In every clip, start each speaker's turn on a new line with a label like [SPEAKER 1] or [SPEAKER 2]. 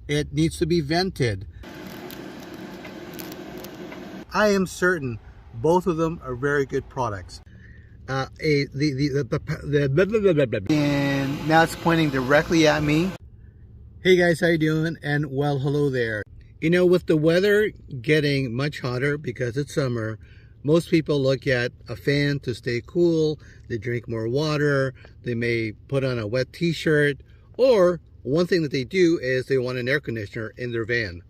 [SPEAKER 1] It needs to be vented. I am certain both of them are very good products. And now it's pointing directly at me. Hey guys, how you doing? And well, hello there. You know, with the weather getting much hotter because it's summer, most people look at a fan to stay cool. They drink more water. They may put on a wet t-shirt, or one thing that they do is they want an air conditioner in their van.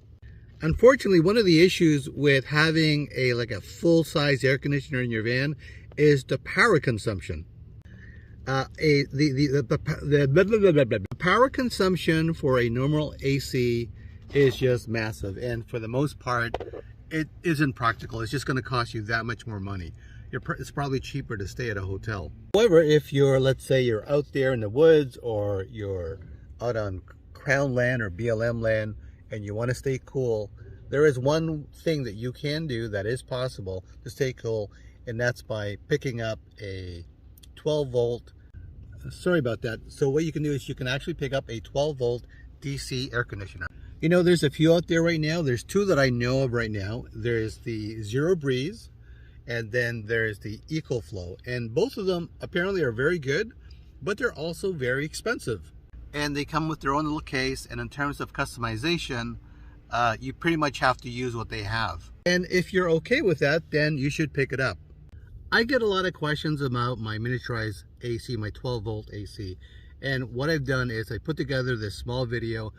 [SPEAKER 1] Unfortunately, one of the issues with having a full-size air conditioner in your van is the power consumption. The power consumption for a normal AC is just massive, and for the most part, it isn't practical. It's just going to cost you that much more money. It's probably cheaper to stay at a hotel. However, if you're, let's say, you're out there in the woods, or you're out on Crown land or BLM land, and you want to stay cool, there is one thing that you can do that is possible to stay cool, and that's by picking up a 12 volt. Sorry about that. So what you can do is you can actually pick up a 12 volt DC air conditioner. You know, there's a few out there right now. There's two that I know of right now. There's the Zero Breeze, and then there's the EcoFlow. And both of them apparently are very good, but they're also very expensive. And they come with their own little case, and in terms of customization, you pretty much have to use what they have. And if you're okay with that, then you should pick it up. I get a lot of questions about my miniaturized AC, my 12 volt AC. And what I've done is I put together this small video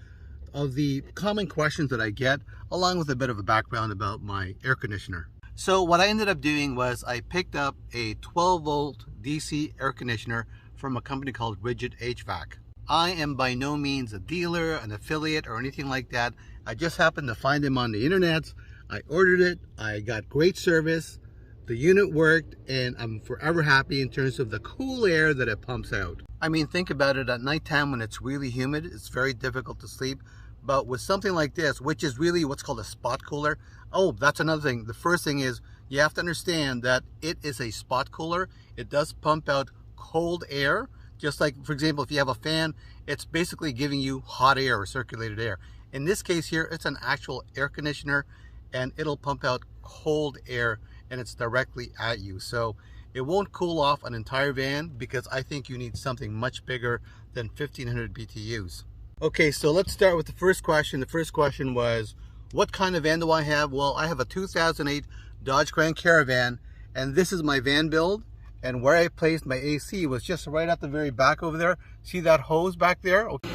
[SPEAKER 1] of the common questions that I get, along with a bit of a background about my air conditioner. So what I ended up doing was I picked up a 12 volt DC air conditioner from a company called Rigid HVAC. I am by no means a dealer, an affiliate, or anything like that. I just happened to find them on the internet. I ordered it. I got great service. The unit worked, and I'm forever happy in terms of the cool air that it pumps out. I mean, think about it. At nighttime when it's really humid, it's very difficult to sleep. But with something like this, which is really what's called a spot cooler. Oh, that's another thing. The first thing is you have to understand that it is a spot cooler. It does pump out cold air. Just like, for example, if you have a fan, it's basically giving you hot air or circulated air. In this case here, it's an actual air conditioner, and it'll pump out cold air, and it's directly at you. So it won't cool off an entire van, because I think you need something much bigger than 1500 BTUs. Okay, so let's start with the first question. The first question was, what kind of van do I have? Well, I have a 2008 Dodge Grand Caravan, and this is my van build. And where I placed my AC was just right at the very back over there. See that hose back there? Okay.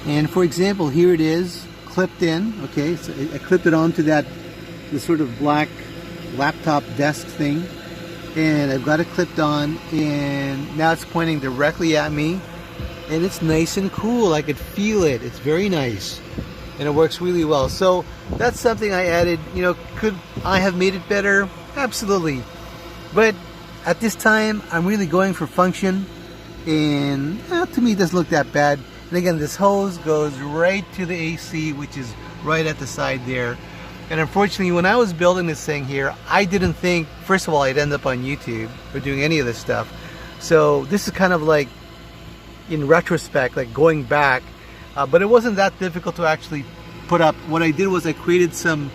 [SPEAKER 1] And for example, here it is clipped in. Okay, so I clipped it onto this sort of black laptop desk thing, and I've got it clipped on, and now it's pointing directly at me, and it's nice and cool. I could feel it. It's very nice, and it works really well. So that's something I added. You know, could I have made it better? Absolutely, but at this time, I'm really going for function, and to me it doesn't look that bad. And again, this hose goes right to the AC, which is right at the side there. And unfortunately, when I was building this thing here, I didn't think, first of all, I'd end up on YouTube or doing any of this stuff. So this is kind of like, in retrospect, like going back, but it wasn't that difficult to actually put up. What I did was I created some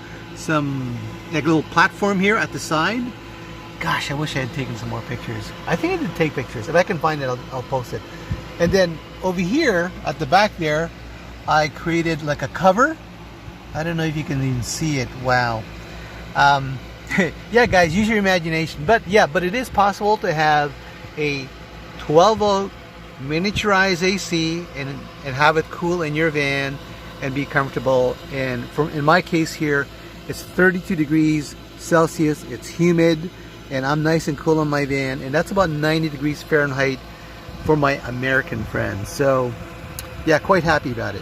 [SPEAKER 1] like little platform here at the side. Gosh, I wish I had taken some more pictures. I think I did take pictures. If I can find it, I'll post it. And then over here at the back there, I created like a cover. I don't know if you can even see it. Wow. Yeah, guys, use your imagination. But yeah, but it is possible to have a 12 volt miniaturized AC and have it cool in your van and be comfortable. And in my case here, it's 32 degrees Celsius. It's humid, and I'm nice and cool in my van, and that's about 90 degrees Fahrenheit for my American friends. So yeah, quite happy about it.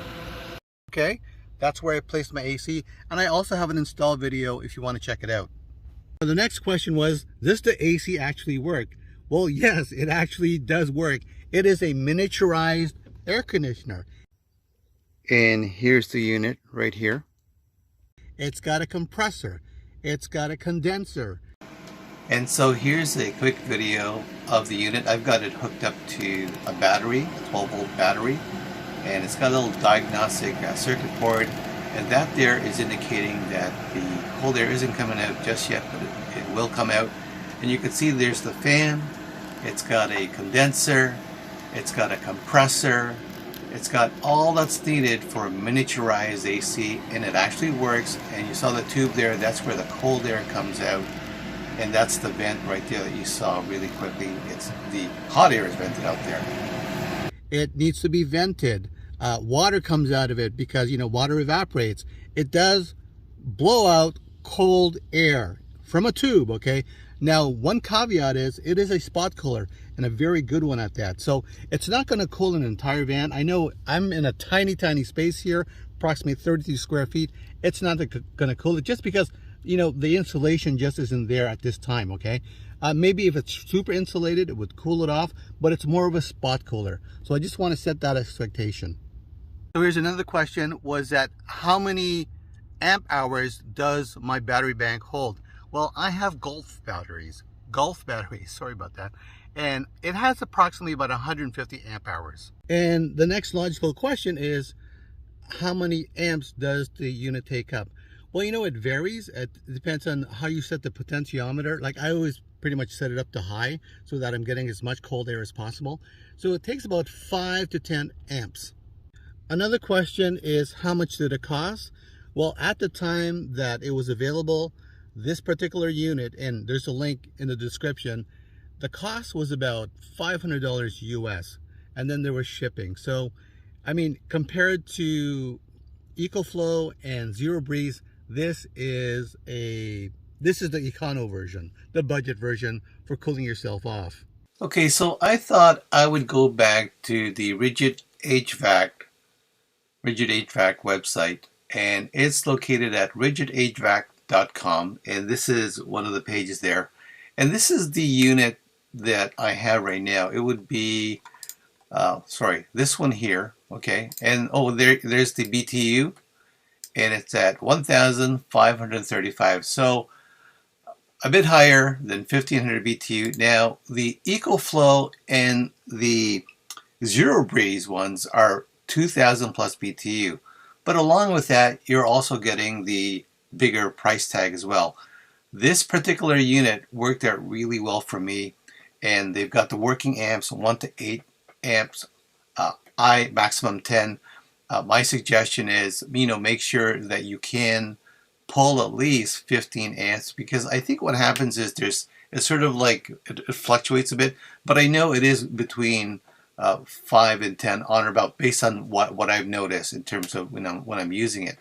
[SPEAKER 1] Okay, that's where I placed my AC, and I also have an install video if you want to check it out. The next question was, does the AC actually work? Well, yes, it actually does work. It is a miniaturized air conditioner. And here's the unit right here. It's got a compressor. It's got a condenser. And so here's a quick video of the unit. I've got it hooked up to a battery, a 12 volt battery. and it's got a little diagnostic circuit board, and that there is indicating that the cold air isn't coming out just yet, but it will come out. And you can see there's the fan, it's got a condenser, it's got a compressor, it's got all that's needed for a miniaturized AC, and it actually works. And you saw the tube there, that's where the cold air comes out, and that's the vent right there that you saw really quickly. It's the hot air is vented out there. It needs to be vented. Water comes out of it because, you know, water evaporates. It does blow out cold air from a tube, okay? Now, one caveat is it is a spot cooler, and a very good one at that. So it's not going to cool an entire van. I know I'm in a tiny space here, approximately 32 square feet. It's not going to cool it just because, you know, the insulation just isn't there at this time, okay? Maybe if it's super insulated, it would cool it off, but it's more of a spot cooler. So I just want to set that expectation. So here's another question, was that how many amp hours does my battery bank hold? Well, I have Golf batteries, sorry about that. And it has approximately about 150 amp hours. And the next logical question is, how many amps does the unit take up? Well, you know, it varies. It depends on how you set the potentiometer. Like I always pretty much set it up to high so that I'm getting as much cold air as possible. So it takes about 5 to 10 amps. Another question is, how much did it cost? Well, at the time that it was available, this particular unit, and there's a link in the description, the cost was about $500 US, and then there was shipping. So, I mean, compared to EcoFlow and Zero Breeze, this is the econo version, the budget version for cooling yourself off. Okay, so I thought I would go back to the Rigid HVAC website, and it's located at ridgidhvac.com, and this is one of the pages there. And this is the unit that I have right now. It would be, this one here, okay? And oh, there's the BTU, and it's at 1,535. So a bit higher than 1,500 BTU. Now, the EcoFlow and the Zero Breeze ones are 2,000 plus BTU. But along with that, you're also getting the bigger price tag as well. This particular unit worked out really well for me, and they've got the working amps 1 to 8 amps, I maximum 10. My suggestion is, you know, make sure that you can pull at least 15 amps, because I think what happens is it's sort of like it fluctuates a bit, but I know it is between 5 and 10 on or about, based on what I've noticed in terms of when I'm using it.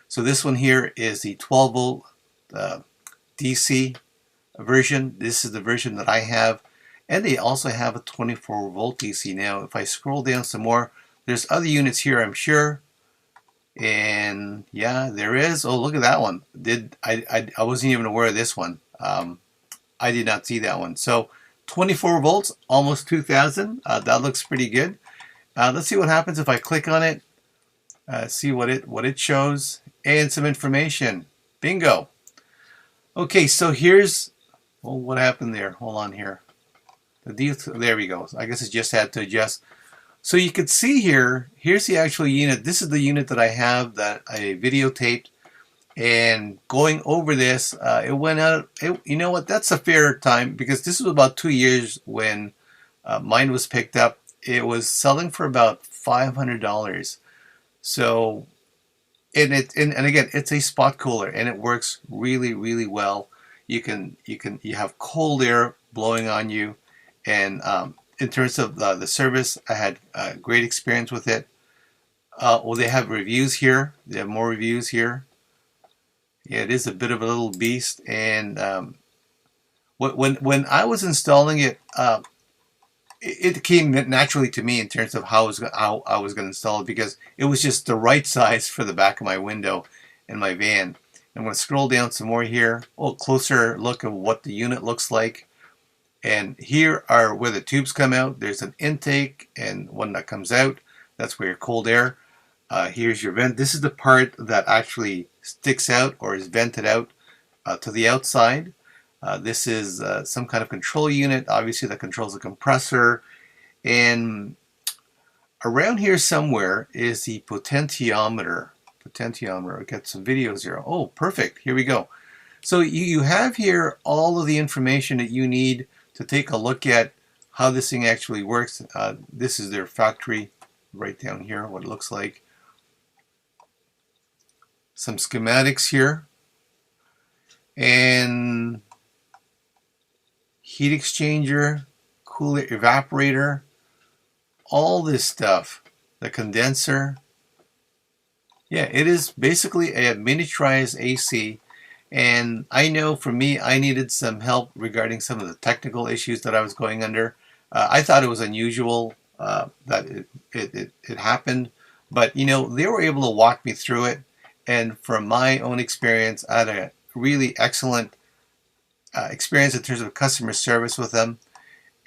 [SPEAKER 1] So this one here is the 12 volt DC version. This is the version that I have, and they also have a 24 volt DC. Now, if I scroll down some more, there's other units here, I'm sure. And yeah, there is. Oh, look at that one. I wasn't even aware of this one. I did not see that one. So 24 volts, almost 2,000. That looks pretty good. Let's see what happens if I click on it. See what it shows, and some information. Bingo. Okay, so here's what happened there. Hold on here. There we go. I guess it just had to adjust. So you can see here, here's the actual unit. This is the unit that I have that I videotaped. And going over this, it went out, you know what, that's a fair time, because this was about 2 years when mine was picked up. It was selling for about $500. So, and again, it's a spot cooler, and it works really well. You have cold air blowing on you, and in terms of the service, I had a great experience with it. Well, they have reviews here. They have more reviews here. Yeah, it is a bit of a little beast. And when I was installing it, it came naturally to me in terms of how I was going to install it, because it was just the right size for the back of my window in my van. I'm going to scroll down some more here. A closer look at what the unit looks like. And here are where the tubes come out. There's an intake and one that comes out. That's where your cold air. Here's your vent. This is the part that actually sticks out or is vented out to the outside. This is some kind of control unit, obviously, that controls the compressor. And Around here somewhere is the potentiometer. Potentiometer. I've got some videos here. Oh, perfect. Here we go. So you have here all of the information that you need to take a look at how this thing actually works. This is their factory right down here, what it looks like. Some schematics here. And heat exchanger, cooler evaporator, all this stuff. The condenser. Yeah, it is basically a miniaturized AC. And I know for me, I needed some help regarding some of the technical issues that I was going under. I thought it was unusual that it happened, but you know, they were able to walk me through it. And from my own experience, I had a really excellent experience in terms of customer service with them.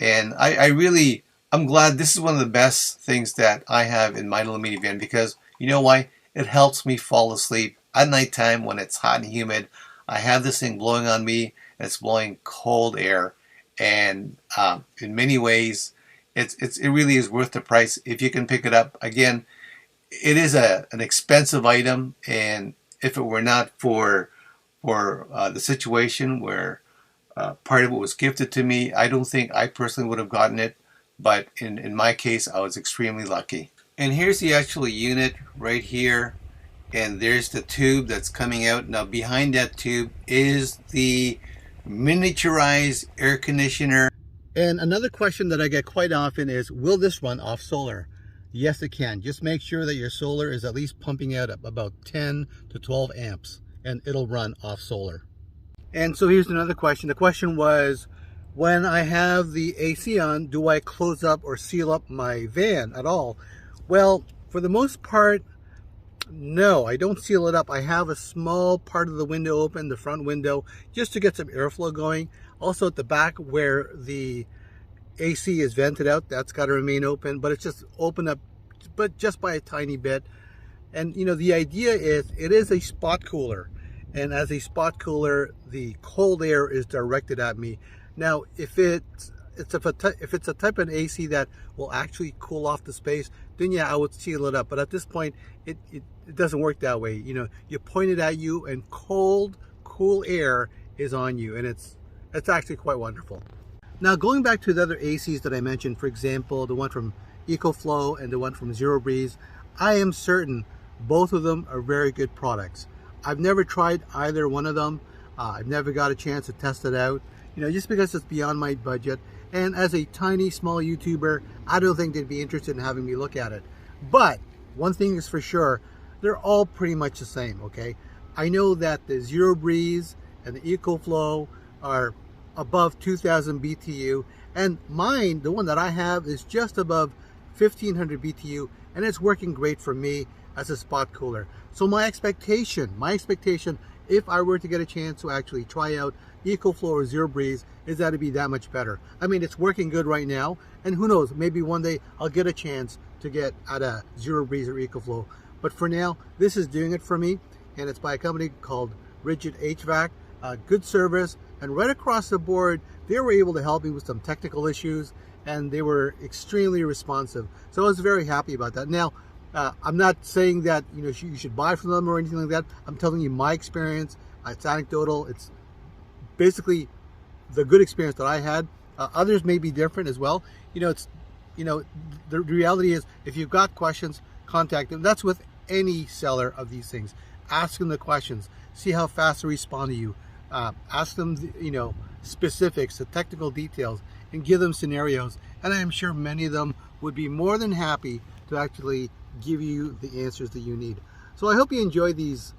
[SPEAKER 1] And I'm glad this is one of the best things that I have in my little minivan, because you know why? It helps me fall asleep at nighttime when it's hot and humid. I have this thing blowing on me, and it's blowing cold air, and in many ways, it really is worth the price if you can pick it up. Again, it is an expensive item, and if it were not for the situation where part of it was gifted to me, I don't think I personally would have gotten it. But in my case, I was extremely lucky. And here's the actual unit right here. And there's the tube that's coming out. Now behind that tube is the miniaturized air conditioner. And another question that I get quite often is, will this run off solar? Yes, it can. Just make sure that your solar is at least pumping out about 10 to 12 amps, and it'll run off solar. And so here's another question. The question was, when I have the AC on, do I close up or seal up my van at all? Well, for the most part, no, I don't seal it up. I have a small part of the window open, the front window, just to get some airflow going. Also at the back where the AC is vented out, that's got to remain open, but it's just open up, but just by a tiny bit. And you know, the idea is it is a spot cooler, and as a spot cooler, the cold air is directed at me. Now, if it's a type of AC that will actually cool off the space, then yeah, I would seal it up. But at this point, it doesn't work that way. You know, you point it at you, and cold, cool air is on you, and it's actually quite wonderful. Now, going back to the other ACs that I mentioned, for example, the one from EcoFlow and the one from Zero Breeze, I am certain both of them are very good products. I've never tried either one of them. I've never got a chance to test it out, you know, just because it's beyond my budget. And as a tiny, small YouTuber, I don't think they'd be interested in having me look at it. But one thing is for sure, they're all pretty much the same, okay? I know that the Zero Breeze and the EcoFlow are above 2000 BTU, and mine, the one that I have, is just above 1500 BTU, and it's working great for me as a spot cooler. So my expectation, if I were to get a chance to actually try out EcoFlow or Zero Breeze, is that it'd be that much better. I mean, it's working good right now, and who knows, maybe one day I'll get a chance to get at a Zero Breeze or EcoFlow. But for now, this is doing it for me, and it's by a company called Rigid HVAC. Good service, and right across the board, they were able to help me with some technical issues, and they were extremely responsive. So I was very happy about that. Now, I'm not saying that you should buy from them or anything like that. I'm telling you my experience. It's anecdotal. It's basically the good experience that I had. Others may be different as well. The reality is, if you've got questions, contact them. That's with any seller of these things. Ask them the questions. See how fast they respond to you. Ask them, specifics, the technical details, and give them scenarios. And I am sure many of them would be more than happy to actually give you the answers that you need. So I hope you enjoy these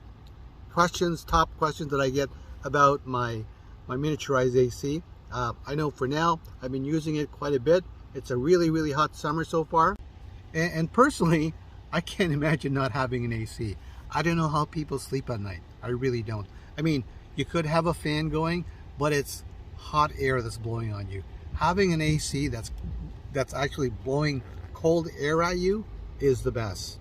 [SPEAKER 1] questions, top questions that I get about my miniaturized AC. I know for now, I've been using it quite a bit. It's a really, really hot summer so far. And personally, I can't imagine not having an AC. I don't know how people sleep at night. I really don't. I mean, you could have a fan going, but it's hot air that's blowing on you. Having an AC that's actually blowing cold air at you is the best.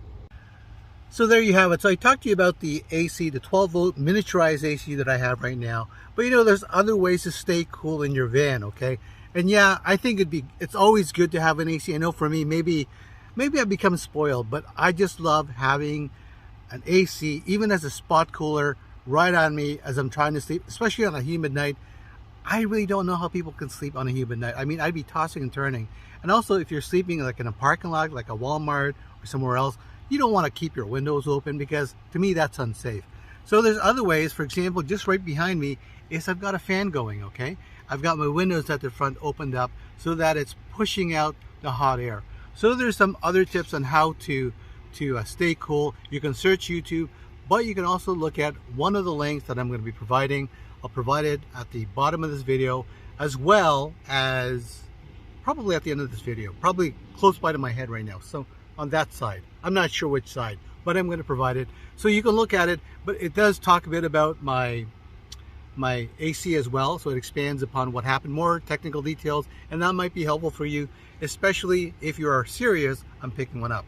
[SPEAKER 1] So there you have it. So I talked to you about the AC, the 12-volt miniaturized AC that I have right now. But there's other ways to stay cool in your van, okay? And yeah, I think it's always good to have an AC. I know for me, maybe maybe I've become spoiled, but I just love having an AC, even as a spot cooler, right on me as I'm trying to sleep, especially on a humid night. I really don't know how people can sleep on a humid night. I mean, I'd be tossing and turning. And also, if you're sleeping like in a parking lot, like a Walmart or somewhere else, you don't want to keep your windows open, because to me, that's unsafe. So there's other ways. For example, just right behind me is I've got a fan going, okay? I've got my windows at the front opened up so that it's pushing out the hot air. So there's some other tips on how to stay cool. You can search YouTube, but you can also look at one of the links that I'm going to be providing. I'll provide it at the bottom of this video, as well as probably at the end of this video, probably close by to my head right now. So on that side, I'm not sure which side, but I'm going to provide it so you can look at it. But it does talk a bit about my AC as well, so it expands upon what happened, more technical details, and that might be helpful for you, especially if you are serious on picking one up.